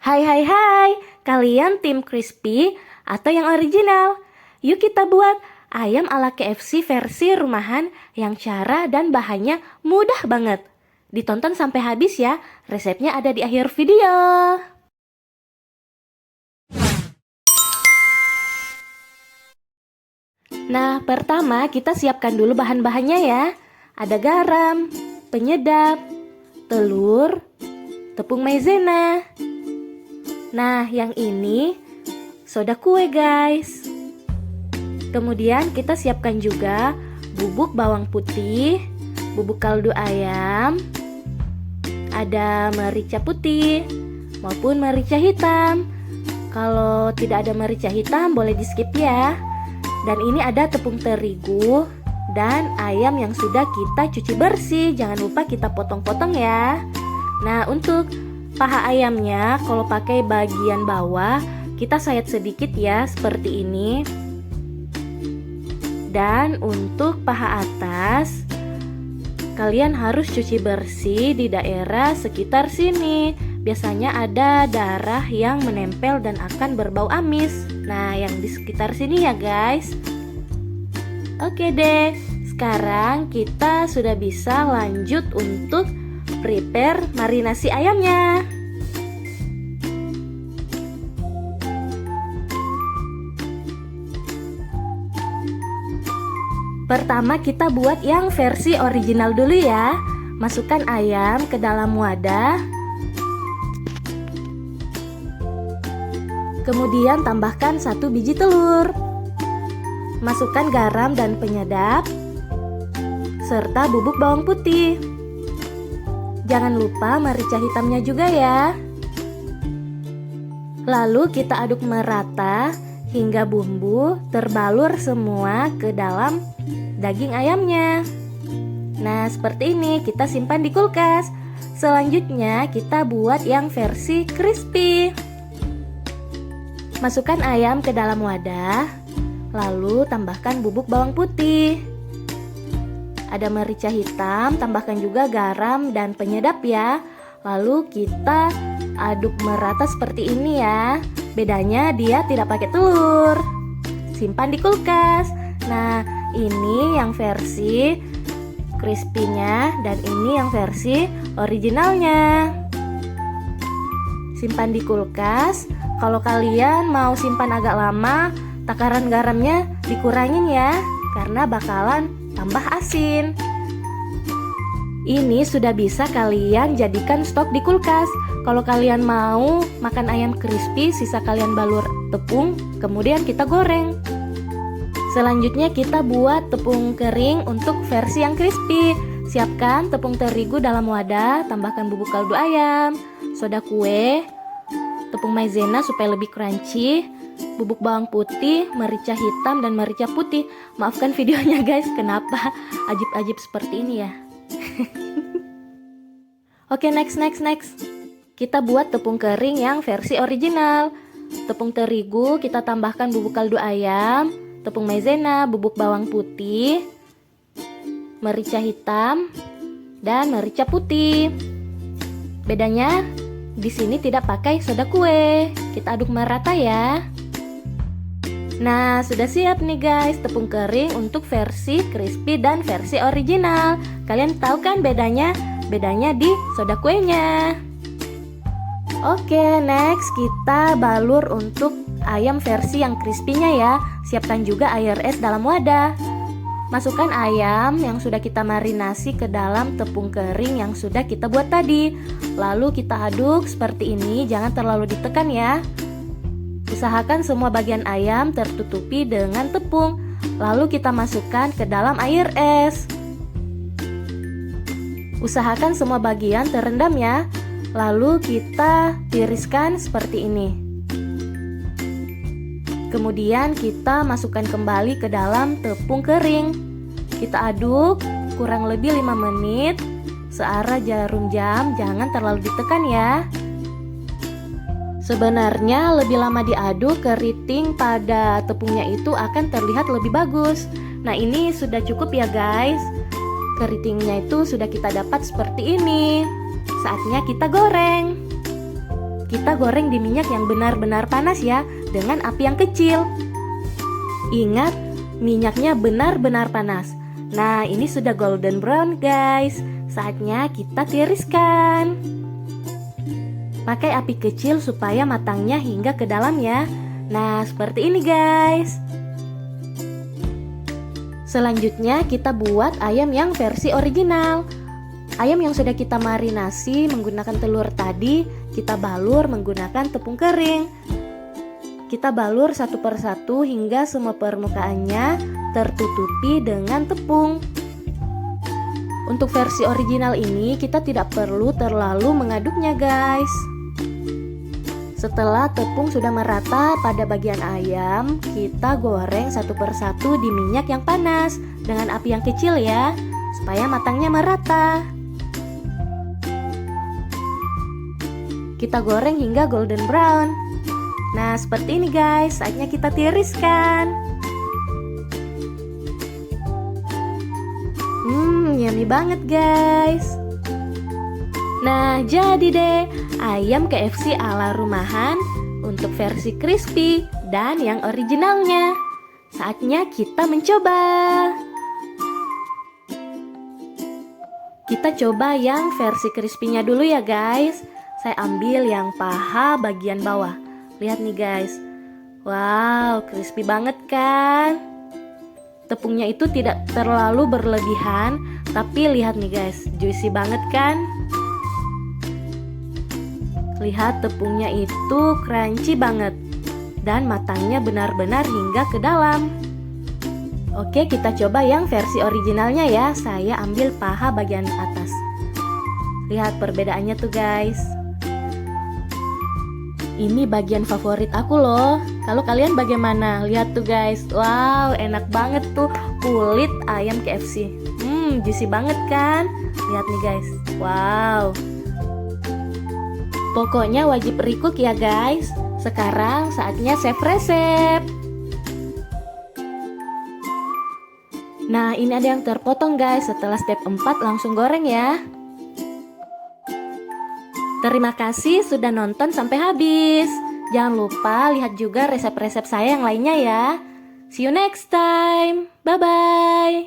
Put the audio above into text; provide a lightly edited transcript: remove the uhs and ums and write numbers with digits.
Hai hai hai, kalian tim crispy atau yang original? Yuk kita buat ayam ala KFC versi rumahan yang cara dan bahannya mudah banget. Ditonton sampai habis ya, resepnya ada di akhir video. Nah, pertama kita siapkan dulu bahan-bahannya ya. Ada garam, penyedap, telur, tepung maizena. Nah, yang ini soda kue guys. Kemudian kita siapkan juga bubuk bawang putih, bubuk kaldu ayam, ada merica putih maupun merica hitam. Kalau tidak ada merica hitam boleh di skip ya. Dan ini ada tepung terigu dan ayam yang sudah kita cuci bersih. Jangan lupa kita potong-potong ya. Nah, untuk paha ayamnya kalau pakai bagian bawah kita sayat sedikit ya, seperti ini. Dan untuk paha atas kalian harus cuci bersih di daerah sekitar sini. Biasanya ada darah yang menempel dan akan berbau amis. Nah, yang di sekitar sini ya guys. Oke deh, sekarang kita sudah bisa lanjut untuk prepare marinasi ayamnya. Pertama kita buat yang versi original dulu ya. Masukkan ayam ke dalam wadah. Kemudian tambahkan 1 biji telur. Masukkan garam dan penyedap serta bubuk bawang putih. Jangan lupa merica hitamnya juga ya. Lalu kita aduk merata hingga bumbu terbalur semua ke dalam daging ayamnya. Nah, seperti ini kita simpan di kulkas. Selanjutnya kita buat yang versi crispy. Masukkan ayam ke dalam wadah, lalu tambahkan bubuk bawang putih. Ada merica hitam, tambahkan juga garam dan penyedap ya. Lalu kita aduk merata seperti ini ya. Bedanya dia tidak pakai telur. Simpan di kulkas. Nah, ini yang versi crispy-nya dan ini yang versi originalnya. Simpan di kulkas. Kalau kalian mau simpan agak lama, takaran garamnya dikurangin ya, karena bakalan tambah asin. Ini sudah bisa kalian jadikan stok di kulkas. Kalau kalian mau makan ayam crispy, sisa kalian balur tepung, kemudian kita goreng. Selanjutnya kita buat tepung kering untuk versi yang crispy. Siapkan tepung terigu dalam wadah, tambahkan bubuk kaldu ayam, soda kue, tepung maizena supaya lebih crunchy, bubuk bawang putih, merica hitam dan merica putih. Maafkan videonya guys, kenapa ajib-ajib seperti ini ya. Oke, next. Kita buat tepung kering yang versi original. Tepung terigu kita tambahkan bubuk kaldu ayam, tepung maizena, bubuk bawang putih, merica hitam dan merica putih. Bedanya di sini tidak pakai soda kue. Kita aduk merata ya. Nah, sudah siap nih guys tepung kering untuk versi crispy dan versi original. Kalian tahu kan bedanya? Bedanya di soda kuenya. Oke, next kita balur untuk ayam versi yang crispy-nya ya. Siapkan juga air es dalam wadah. Masukkan ayam yang sudah kita marinasi ke dalam tepung kering yang sudah kita buat tadi. Lalu kita aduk seperti ini, jangan terlalu ditekan ya. Usahakan semua bagian ayam tertutupi dengan tepung. Lalu kita masukkan ke dalam air es. Usahakan semua bagian terendam ya. Lalu kita tiriskan seperti ini. Kemudian kita masukkan kembali ke dalam tepung kering. Kita aduk kurang lebih 5 menit searah jarum jam, jangan terlalu ditekan ya. Sebenarnya lebih lama diaduk, keriting pada tepungnya itu akan terlihat lebih bagus. Nah, ini sudah cukup ya guys. Keritingnya itu sudah kita dapat seperti ini. Saatnya kita goreng. kita goreng di minyak yang benar-benar panas ya, dengan api yang kecil. Ingat, minyaknya benar-benar panas. Nah, ini sudah golden brown guys. Saatnya kita tiriskan. Pakai api kecil supaya matangnya hingga ke dalam ya. Nah, seperti ini guys. Selanjutnya kita buat ayam yang versi original. Ayam yang sudah kita marinasi menggunakan telur tadi, kita balur menggunakan tepung kering. Kita balur satu persatu hingga semua permukaannya tertutupi dengan tepung. Untuk versi original ini kita tidak perlu terlalu mengaduknya guys. Setelah tepung sudah merata pada bagian ayam, kita goreng satu persatu di minyak yang panas dengan api yang kecil ya, supaya matangnya merata. Kita goreng hingga golden brown. Nah, seperti ini guys, saatnya kita tiriskan. Yummy banget guys. Nah, jadi deh ayam KFC ala rumahan untuk versi crispy dan yang originalnya. Saatnya kita mencoba. Kita coba yang versi crispy-nya dulu ya guys. Saya ambil yang paha bagian bawah. Lihat nih guys. Wow, crispy banget kan? Tepungnya itu tidak terlalu berlebihan, tapi lihat nih guys, juicy banget kan? Lihat tepungnya itu crunchy banget dan matangnya benar-benar hingga ke dalam. Oke, kita coba yang versi originalnya ya. Saya ambil paha bagian atas. Lihat perbedaannya tuh guys. Ini bagian favorit aku loh. Kalau kalian bagaimana? Lihat tuh guys. Wow, enak banget tuh kulit ayam KFC. Juicy banget kan? Lihat nih guys. Wow. Pokoknya wajib recook ya guys. Sekarang saatnya save resep. Nah, ini ada yang terpotong guys. Setelah step 4 langsung goreng ya. Terima kasih sudah nonton sampai habis. Jangan lupa lihat juga resep-resep saya yang lainnya ya. See you next time. Bye-bye.